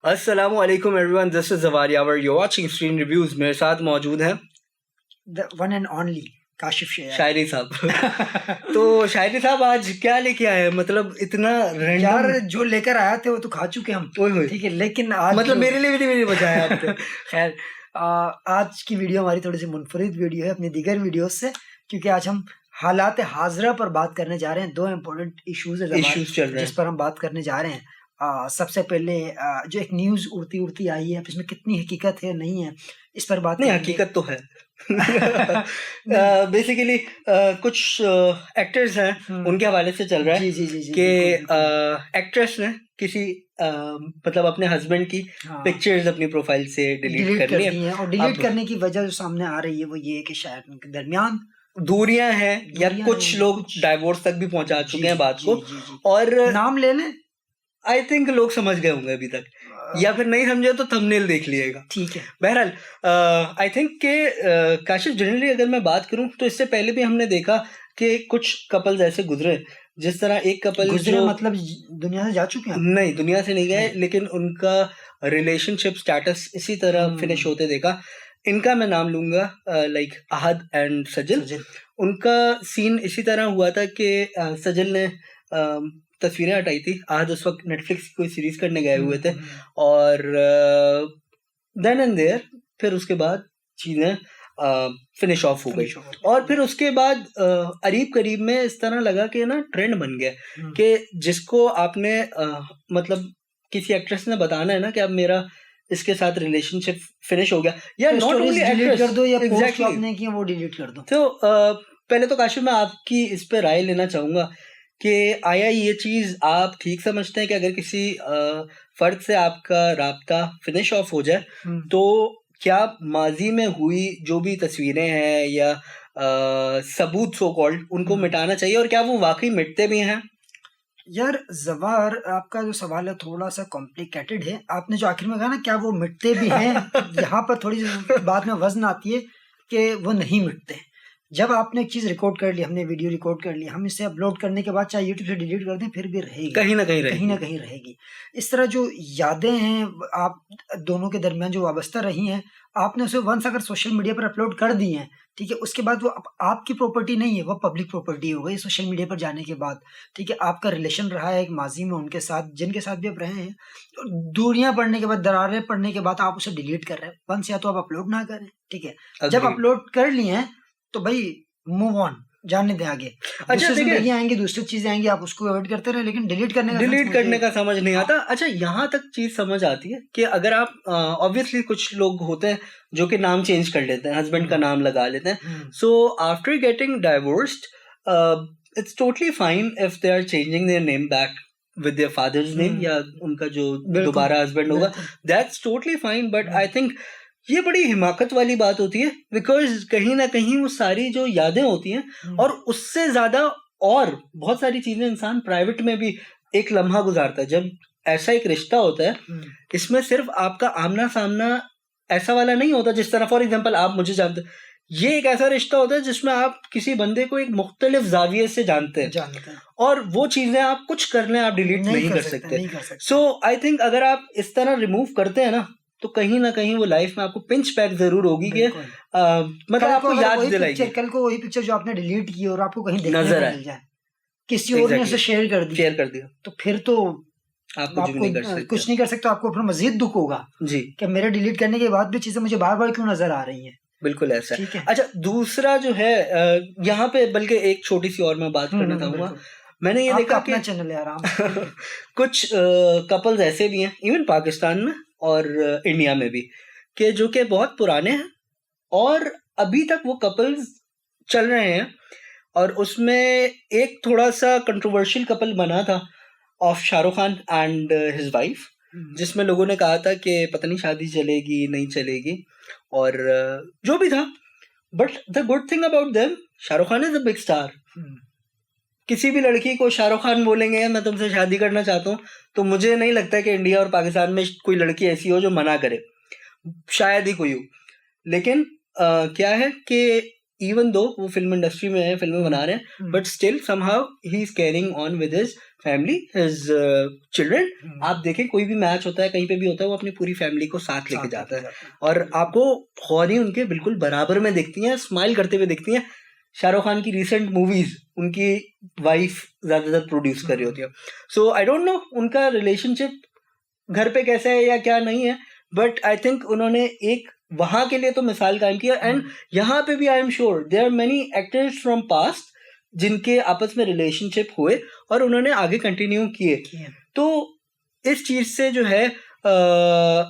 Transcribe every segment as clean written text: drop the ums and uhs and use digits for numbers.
अस्सलामुअलैकुम everyone, this is जवारी आवर, यू वाचिंग स्क्रीन रिव्यूज। मेरे साथ मौजूद हैं the one and only Kashif Shayari साहब। तो शायरी साहब आज क्या लेके आए हैं? मतलब इतना रैंडम। यार जो लेकर आया थे वो तो खा चुके हम, ओए होए। ठीक है, लेकिन आज मतलब मेरे लिए भी नहीं बचाया आपने। खैर, आज की वीडियो हमारी थोड़ी सी मुनफरिद वीडियो है अपनी दीगर वीडियो से, क्योंकि आज हम हालात हाजरा पर बात करने जा रहे हैं। दो इम्पोर्टेंट इश्यूज चल रहे जिस पर हम बात करने जा रहे हैं। सबसे पहले जो एक न्यूज उड़ती उड़ती आई है, इसमें कितनी हकीकत है नहीं है, इस पर बात नहीं, हकीकत तो है। बेसिकली कुछ एक्टर्स हैं, उनके हवाले से चल रहा है कि एक्ट्रेस ने किसी मतलब अपने हस्बैंड की पिक्चर्स अपनी प्रोफाइल से डिलीट कर ली है। और डिलीट करने की वजह जो सामने आ रही है वो ये है कि शायद उनके दरमियान दूरियां हैं, या कुछ लोग डाइवोर्स तक भी पहुंचा चुके हैं बात को। और नाम ले लें, आई थिंक लोग समझ गए होंगे अभी तक, या फिर नहीं समझे तो थंबनेल देख लिएगा। ठीक है। बहरहाल आई थिंक के काशिफ, जनरली अगर मैं बात करूं तो इससे पहले भी हमने देखा कि कुछ कपल्स ऐसे गुजरे, जिस तरह एक कपल गुजरे मतलब दुनिया से जा चुके हैं। नहीं, दुनिया से नहीं गए, लेकिन उनका रिलेशनशिप स्टेटस इसी तरह फिनिश होते देखा। इनका मैं नाम लूंगा लाइक अहद एंड सजल। उनका सीन इसी तरह हुआ था कि सजल ने तस्वीरें हटाई थी। अहद उस वक्त नेटफ्लिक्स की कोई सीरीज करने गए हुए थे, और देन एंड देयर फिर उसके बाद चीजें फिनिश ऑफ हो गई। और फिर उसके बाद करीब करीब में इस तरह लगा कि ना ट्रेंड बन गया कि जिसको आपने मतलब किसी एक्ट्रेस ने बताना है ना कि अब मेरा इसके साथ रिलेशनशिप फिनिश हो गया, या नॉट ओनली डिलीट कर दो, या पोस्ट आपने किया वो डिलीट कर दो। तो पहले तो काशिफ मैं आपकी इस पे राय लेना चाहूंगा कि आया ये चीज आप ठीक समझते हैं कि अगर किसी फर्द से आपका राब्ता फिनिश ऑफ हो जाए तो क्या माजी में हुई जो भी तस्वीरें हैं या सबूत सो कॉल्ड उनको मिटाना चाहिए, और क्या वो वाकई मिटते भी हैं? यार जवार, आपका जो सवाल है थोड़ा सा कॉम्प्लिकेटेड है। आपने जो आखिर में कहा ना क्या वो मिटते भी हैं, यहाँ पर थोड़ी बात में वजन आती है कि वो नहीं मिटते। जब आपने एक चीज रिकॉर्ड कर ली, हमने वीडियो रिकॉर्ड कर ली, हम इसे अपलोड करने के बाद चाहे यूट्यूब से डिलीट कर दें फिर भी रहेगी, कहीं ना कहीं रहेगी। इस तरह जो यादें हैं आप दोनों के दरमियान जो वाबस्ता रही हैं, आपने उसे वंस अगर सोशल मीडिया पर अपलोड कर दी हैं, ठीक है, उसके बाद वो आपकी प्रॉपर्टी नहीं है, वो पब्लिक प्रॉपर्टी हो गई सोशल मीडिया पर जाने के बाद। ठीक है, आपका रिलेशन रहा है एक माजी में उनके साथ, जिनके साथ भी आप रहे हैं, तो दूरियां पड़ने के बाद, दरारें पड़ने के बाद आप उसे डिलीट कर रहे हैं। वंस या तो आप अपलोड ना करें, ठीक है, जब अपलोड कर लिए हैं तो भाई मूव ऑन, जाने दें आगे। अच्छा, जिंदगी आएंगी, दूसरी चीजें आएंगी, आप उसको अवॉइड करते रहे, लेकिन डिलीट करने का समझ नहीं आता। अच्छा, यहाँ तक चीज समझ आती है कि अगर आप ऑब्वियसली कुछ लोग होते हैं जो कि नाम चेंज कर लेते हैं, हस्बैंड का नाम लगा लेते हैं। So after getting divorced it's totally fine if they are changing their name back with their father's name, या उनका जो दोबारा हस्बैंड होगा, that's totally fine. But I think ये बड़ी हिमाकत वाली बात होती है, बिकॉज कहीं ना कहीं वो सारी जो यादें होती हैं, और उससे ज्यादा और बहुत सारी चीजें इंसान प्राइवेट में भी एक लम्हा गुजारता है। जब ऐसा एक रिश्ता होता है, इसमें सिर्फ आपका आमना सामना ऐसा वाला नहीं होता जिस तरह फॉर एग्जांपल आप मुझे जानते हैं। ये एक ऐसा रिश्ता होता है जिसमें आप किसी बंदे को एक मुख्तलिफ जाविये से जानते हैं, और वो चीजें आप कुछ कर लें, आप डिलीट नहीं कर सकते। सो आई थिंक अगर आप इस तरह रिमूव करते हैं ना, तो कहीं ना कहीं वो लाइफ में आपको पिंच बैक जरूर होगी कि मतलब आपको याद दिलाएगी। कल को वही पिक्चर जो आपने डिलीट की और आपको कहीं नजर मिल जाए, किसी और ने उसे शेयर कर दिया, तो फिर तो आपको कुछ नहीं कर सकते। आपको फिर मजीद दुख होगा जी कि मेरे डिलीट करने के बाद भी चीजें मुझे बार बार क्यों नजर आ रही हैं। बिल्कुल ऐसा है। अच्छा, दूसरा जो है यहाँ पे, बल्कि एक छोटी सी और मैं बात करना चाहूंगा। मैंने ये देखा अपना चैनल है आराम कुछ कपल्स ऐसे भी हैं इवन पाकिस्तान में और इंडिया में भी, कि जो कि बहुत पुराने हैं और अभी तक वो कपल्स चल रहे हैं। और उसमें एक थोड़ा सा कंट्रोवर्शियल कपल बना था of Shahrukh Khan and his wife, जिसमें लोगों ने कहा था कि पता नहीं शादी चलेगी नहीं चलेगी, और जो भी था। But the good thing about them, Shahrukh Khan is a big star. किसी भी लड़की को शाहरुख खान बोलेंगे मैं तुमसे शादी करना चाहता हूँ, तो मुझे नहीं लगता कि इंडिया और पाकिस्तान में कोई लड़की ऐसी हो जो मना करे, शायद ही कोई हो। लेकिन क्या है कि इवन दो वो फिल्म इंडस्ट्री में है, फिल्में बना रहे हैं, but still somehow he is carrying on with his family, his children. आप देखें कोई भी मैच होता है, कहीं पे भी होता है, वो अपनी पूरी फैमिली को साथ लेके जाता है और आपको खौरी उनके बिल्कुल बराबर में दिखती हैं, स्माइल करते हुए दिखती हैं। शाहरुख खान की रिसेंट मूवीज उनकी वाइफ ज्यादातर प्रोड्यूस कर रही होती है। सो आई डोंट नो उनका रिलेशनशिप घर पे कैसा है या क्या नहीं है, बट आई थिंक उन्होंने एक वहां के लिए तो मिसाल कायम किया। एंड यहाँ पे भी I am sure there are many actors from past जिनके आपस में रिलेशनशिप हुए और उन्होंने आगे कंटिन्यू किए। तो इस चीज से जो है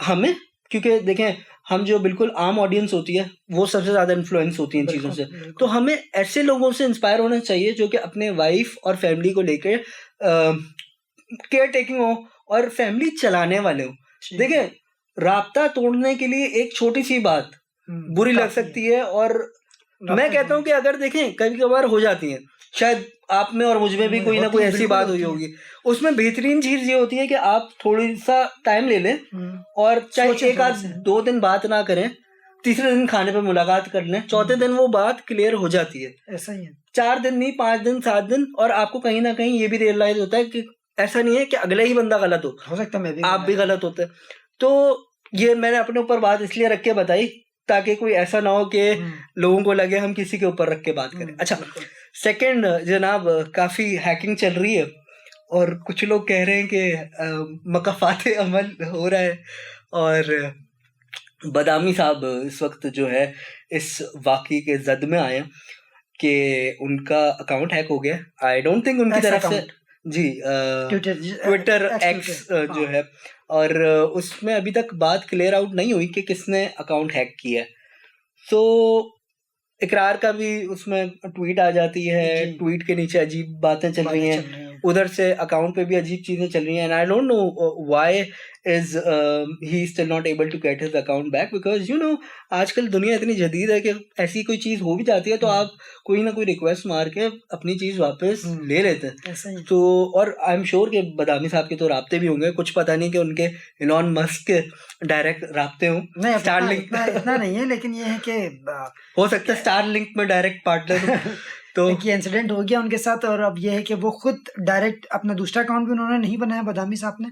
हमें, क्योंकि देखें हम जो बिल्कुल आम ऑडियंस होती है वो सबसे ज्यादा इन्फ्लुएंस होती है इन चीजों से, तो हमें ऐसे लोगों से इंस्पायर होना चाहिए जो कि अपने वाइफ और फैमिली को लेकर केयर टेकिंग हो और फैमिली चलाने वाले हो। देखें राब्ता तोड़ने के लिए एक छोटी सी बात बुरी लग सकती है और मैं कहता हूँ कि अगर देखें कभी कभार हो जाती है, शायद आप में और मुझ में भी कोई ना कोई ऐसी बात हुई होगी, उसमें बेहतरीन चीज ये होती है कि आप थोड़ी सा टाइम ले लें और चाहे एक आध 2 दिन बात ना करें, तीसरे दिन खाने पे मुलाकात कर लें, चौथे दिन वो बात क्लियर हो जाती है। ऐसा ही है, 4 दिन नहीं 5 दिन 7 दिन, और आपको कहीं ना कहीं ये भी रियलाइज होता है कि ऐसा नहीं है कि अगला ही बंदा गलत हो सकता है, आप भी गलत होते हैं। तो ये मैंने अपने ऊपर बात इसलिए रख के बताई ताकि कोई ऐसा ना हो कि लोगों को लगे हम किसी के ऊपर रख के बात करें। अच्छा, सेकंड जनाब, काफी हैकिंग चल रही है और कुछ लोग कह रहे हैं कि मकाफाते अमल हो रहा है और बदामी साहब इस वक्त जो है इस वाकई के जद में आए कि उनका अकाउंट हैक हो गया। आई डोंट थिंक उनकी तरफ से जी ट्विटर एक्स जो है, और उसमें अभी तक बात क्लियर आउट नहीं हुई कि किसने अकाउंट हैक किया है। सो इकरार का भी उसमें ट्वीट आ जाती है, ट्वीट के नीचे अजीब बातें चल रही हैं, उधर से अकाउंट पे भी अजीब चीजें चल रही हैं। And I don't know why is he still not able to get his account back, because you know आजकल दुनिया इतनी जदीद है कि ऐसी कोई चीज हो भी जाती है तो आप कोई ना कोई रिक्वेस्ट मार के अपनी चीज वापस ले लेते हैं। तो और आई एम श्योर कि बदामी साहब के तो राब्ते भी होंगे, कुछ पता नहीं कि उनके इलॉन मस्क के डायरेक्ट राब्ते हों। स्टारलिंक इतना नहीं है, लेकिन ये है कि हो सकता है स्टारलिंक में डायरेक्ट पार्टनर तो एक इंसिडेंट हो गया उनके साथ, और अब ये है कि वो खुद डायरेक्ट अपना दूसरा अकाउंट भी उन्होंने नहीं बनाया बदामी साहब ने,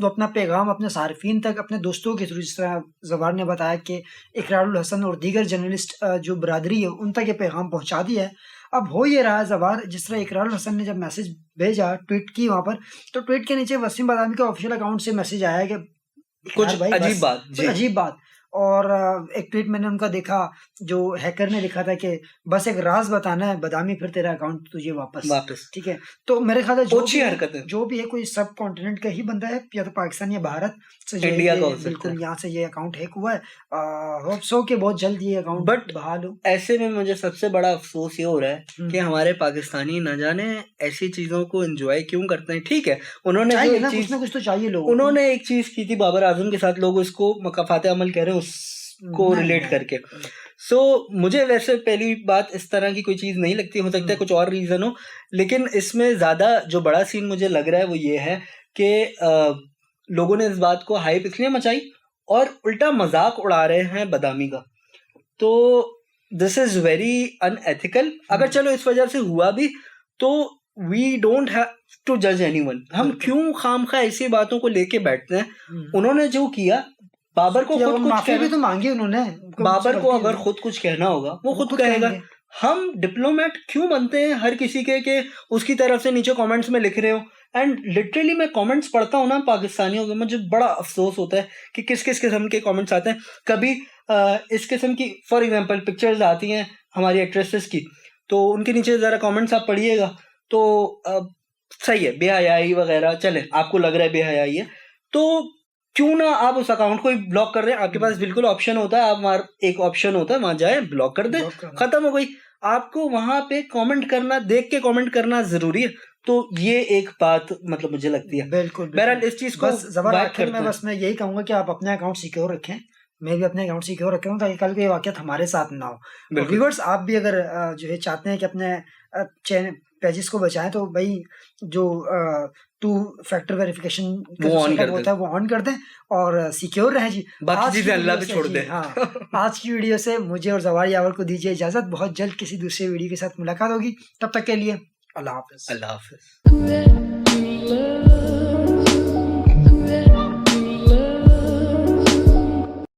वो अपना पैगाम अपने सार्फिन तक अपने दोस्तों के थ्रू, जिस तरह जवार ने बताया कि इकरारुल हसन और दीगर जर्नलिस्ट जो बरादरी है उन तक ये पैगाम पहुंचा दिया है। अब हो ये रहा है जवार, जिस तरह इकरारुल हसन ने जब मैसेज भेजा, ट्वीट की वहां पर, तो ट्वीट के नीचे वसीम बदामी के ऑफिशियल अकाउंट से मैसेज आया कि कुछ अजीब बात। और एक ट्वीट मैंने उनका देखा जो हैकर ने लिखा था कि बस एक राज बताना है बदामी, फिर तेरा अकाउंट तुझे वापस। ठीक है, तो मेरे ख्याल से जो भी है कोई सब कॉन्टिनेंट का ही बंदा है, या तो पाकिस्तान या भारत से, इंडिया का बिल्कुल यहाँ से ये अकाउंट हैक हुआ है। होप सो कि बहुत जल्द ये अकाउंट बट बहाल हो। ऐसे में मुझे सबसे बड़ा अफसोस ये हो रहा है कि हमारे पाकिस्तानी न जाने ऐसी चीजों को एंजॉय क्यों करते हैं। ठीक है, उन्होंने कुछ ना कुछ तो चाहिए लोगों, उन्होंने एक चीज की थी बाबर आजम के साथ, लोग उसको मकाफाते अमल कह रहे हैं उसको रिलेट करके। सो मुझे वैसे पहली बात इस तरह की कोई चीज नहीं लगती, हो सकता है कुछ और रीजन हो, लेकिन इसमें ज्यादा जो बड़ा सीन मुझे लग रहा है वो ये है कि लोगों ने इस बात को हाइप इसलिए मचाई और उल्टा मजाक उड़ा रहे हैं बदामी का। तो दिस इज वेरी अनएथिकल। अगर चलो इस वजह से हुआ भी तो वी डोंट हैव टू जज एनीवन। हम क्यों खामखा ऐसी बातों को लेके बैठते हैं। उन्होंने जो किया, बाबर को खुद माफी भी तो मांगी उन्होंने, बाबर को अगर खुद कुछ कहना होगा वो खुद कहेगा। हम डिप्लोमेट क्यों बनते हैं हर किसी के उसकी तरफ से नीचे कमेंट्स में लिख रहे हो। एंड लिटरली मैं कमेंट्स पढ़ता हूँ ना पाकिस्तानियों के, मुझे बड़ा अफसोस होता है कि किस किस किस्म के कमेंट्स आते हैं। कभी इस किस्म की फॉर एग्जांपल पिक्चर्स आती हैं हमारी एक्ट्रेसेस की, तो उनके नीचे जरा कमेंट्स आप पढ़िएगा तो सही है बेहयाई वगैरह, चले आपको लग रहा है बेहयाई है तो क्यों ना आप उस अकाउंट को ब्लॉक कर दें। आपके पास बिल्कुल ऑप्शन होता है, आप एक ऑप्शन होता है वहां जाए ब्लॉक कर दें, खत्म हो गई। आपको वहां पे कमेंट करना, देख के कमेंट करना जरूरी है। तो ये एक बात मतलब मुझे लगती है। बिल्कुल बहरहाल इस चीज को बस मैं यही कहूंगा कि आप अपने अकाउंट सिक्योर रखें, मैं भी अपने अकाउंट सिक्योर रख रहा हूँ ताकि कल को ये वाकयात हमारे साथ ना हो। व्यूअर्स आप भी अगर जो है चाहते हैं कि अपने चैनल पेजेस को बचाएं तो भाई जो 2 फैक्टर वेरिफिकेशन होता है वो ऑन कर दें और सिक्योर रहें जी। बाकी चीजें अल्लाह पे छोड़ दें। हाँ, आज की वीडियो से मुझे और जवार यावर को दीजिए इजाजत। बहुत जल्द किसी दूसरे वीडियो के साथ मुलाकात होगी, तब तक के लिए अल्लाह हाफिज। अल्लाह हाफिज। love.